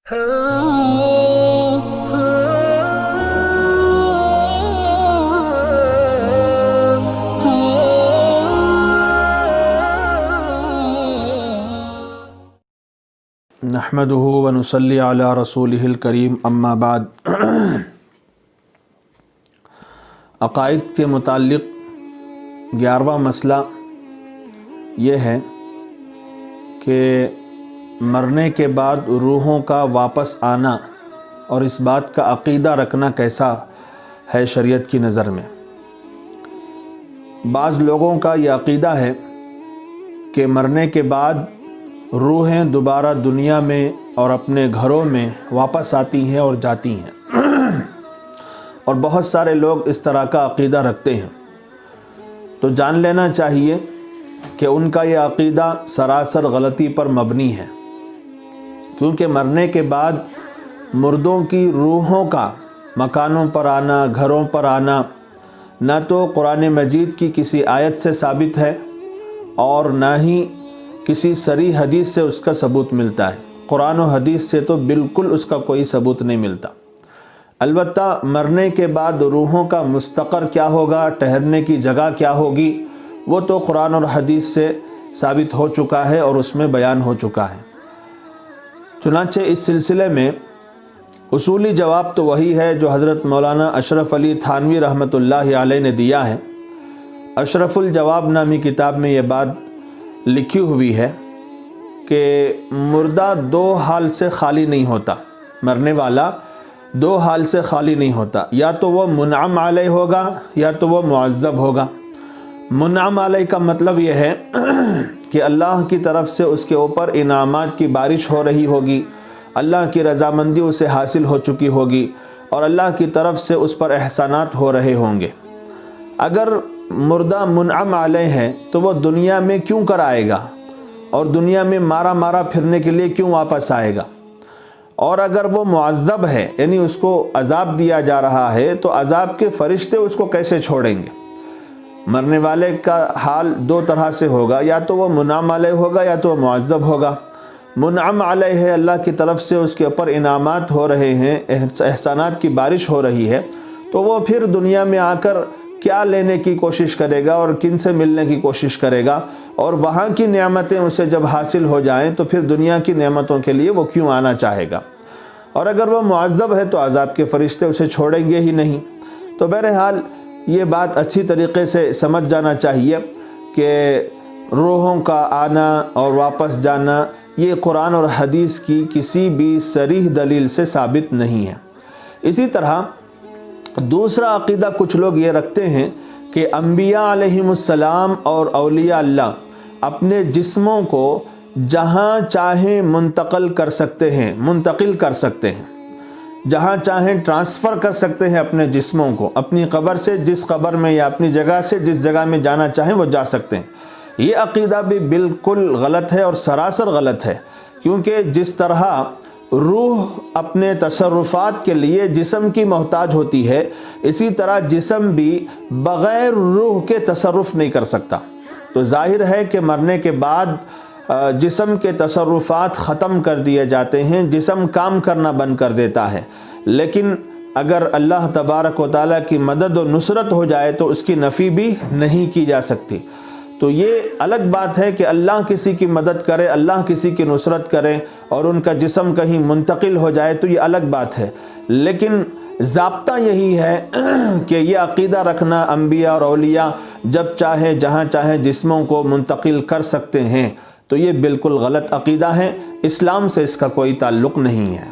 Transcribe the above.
نحمده ونصلی علی رسولہ الکریم اما بعد۔ عقائد کے متعلق 11واں مسئلہ یہ ہے کہ مرنے کے بعد روحوں کا واپس آنا اور اس بات کا عقیدہ رکھنا کیسا ہے شریعت کی نظر میں۔ بعض لوگوں کا یہ عقیدہ ہے کہ مرنے کے بعد روحیں دوبارہ دنیا میں اور اپنے گھروں میں واپس آتی ہیں اور جاتی ہیں، اور بہت سارے لوگ اس طرح کا عقیدہ رکھتے ہیں۔ تو جان لینا چاہیے کہ ان کا یہ عقیدہ سراسر غلطی پر مبنی ہے، کیونکہ مرنے کے بعد مردوں کی روحوں کا مکانوں پر آنا، گھروں پر آنا نہ تو قرآن مجید کی کسی آیت سے ثابت ہے اور نہ ہی کسی صریح حدیث سے اس کا ثبوت ملتا ہے۔ قرآن و حدیث سے تو بالکل اس کا کوئی ثبوت نہیں ملتا۔ البتہ مرنے کے بعد روحوں کا مستقر کیا ہوگا، ٹھہرنے کی جگہ کیا ہوگی، وہ تو قرآن اور حدیث سے ثابت ہو چکا ہے اور اس میں بیان ہو چکا ہے۔ چنانچہ اس سلسلے میں اصولی جواب تو وہی ہے جو حضرت مولانا اشرف علی تھانوی رحمۃ اللہ علیہ نے دیا ہے۔ اشرف الجواب نامی کتاب میں یہ بات لکھی ہوئی ہے کہ مردہ دو حال سے خالی نہیں ہوتا، مرنے والا دو حال سے خالی نہیں ہوتا، یا تو وہ منعم علیہ ہوگا یا تو وہ معذب ہوگا۔ منعم علیہ کا مطلب یہ ہے کہ اللہ کی طرف سے اس کے اوپر انعامات کی بارش ہو رہی ہوگی، اللہ کی رضامندی اسے حاصل ہو چکی ہوگی اور اللہ کی طرف سے اس پر احسانات ہو رہے ہوں گے۔ اگر مردہ منعم علیہ ہے تو وہ دنیا میں کیوں کر آئے گا اور دنیا میں مارا مارا پھرنے کے لیے کیوں واپس آئے گا؟ اور اگر وہ معذب ہے، یعنی اس کو عذاب دیا جا رہا ہے، تو عذاب کے فرشتے اس کو کیسے چھوڑیں گے؟ مرنے والے کا حال دو طرح سے ہوگا، یا تو وہ منعم علیہ ہوگا یا تو وہ معذب ہوگا۔ منعم علیہ ہے، اللہ کی طرف سے اس کے اوپر انعامات ہو رہے ہیں، احسانات کی بارش ہو رہی ہے، تو وہ پھر دنیا میں آ کر کیا لینے کی کوشش کرے گا اور کن سے ملنے کی کوشش کرے گا، اور وہاں کی نعمتیں اسے جب حاصل ہو جائیں تو پھر دنیا کی نعمتوں کے لیے وہ کیوں آنا چاہے گا؟ اور اگر وہ معذب ہے تو عذاب کے فرشتے اسے چھوڑیں گے ہی نہیں۔ تو بہرحال یہ بات اچھی طریقے سے سمجھ جانا چاہیے کہ روحوں کا آنا اور واپس جانا یہ قرآن اور حدیث کی کسی بھی صریح دلیل سے ثابت نہیں ہے۔ اسی طرح دوسرا عقیدہ کچھ لوگ یہ رکھتے ہیں کہ انبیاء علیہم السلام اور اولیاء اللہ اپنے جسموں کو جہاں چاہیں منتقل کر سکتے ہیں، جہاں چاہیں ٹرانسفر کر سکتے ہیں اپنے جسموں کو، اپنی قبر سے جس قبر میں یا اپنی جگہ سے جس جگہ میں جانا چاہیں وہ جا سکتے ہیں۔ یہ عقیدہ بھی بالکل غلط ہے اور سراسر غلط ہے، کیونکہ جس طرح روح اپنے تصرفات کے لیے جسم کی محتاج ہوتی ہے، اسی طرح جسم بھی بغیر روح کے تصرف نہیں کر سکتا۔ تو ظاہر ہے کہ مرنے کے بعد جسم کے تصرفات ختم کر دیے جاتے ہیں، جسم کام کرنا بند کر دیتا ہے، لیکن اگر اللہ تبارک و تعالیٰ کی مدد و نصرت ہو جائے تو اس کی نفی بھی نہیں کی جا سکتی۔ تو یہ الگ بات ہے کہ اللہ کسی کی مدد کرے، اللہ کسی کی نصرت کرے اور ان کا جسم کہیں منتقل ہو جائے تو یہ الگ بات ہے، لیکن ضابطہ یہی ہے کہ یہ عقیدہ رکھنا انبیاء اور اولیاء جب چاہے جہاں چاہے جسموں کو منتقل کر سکتے ہیں، تو یہ بالکل غلط عقیدہ ہے، اسلام سے اس کا کوئی تعلق نہیں ہے۔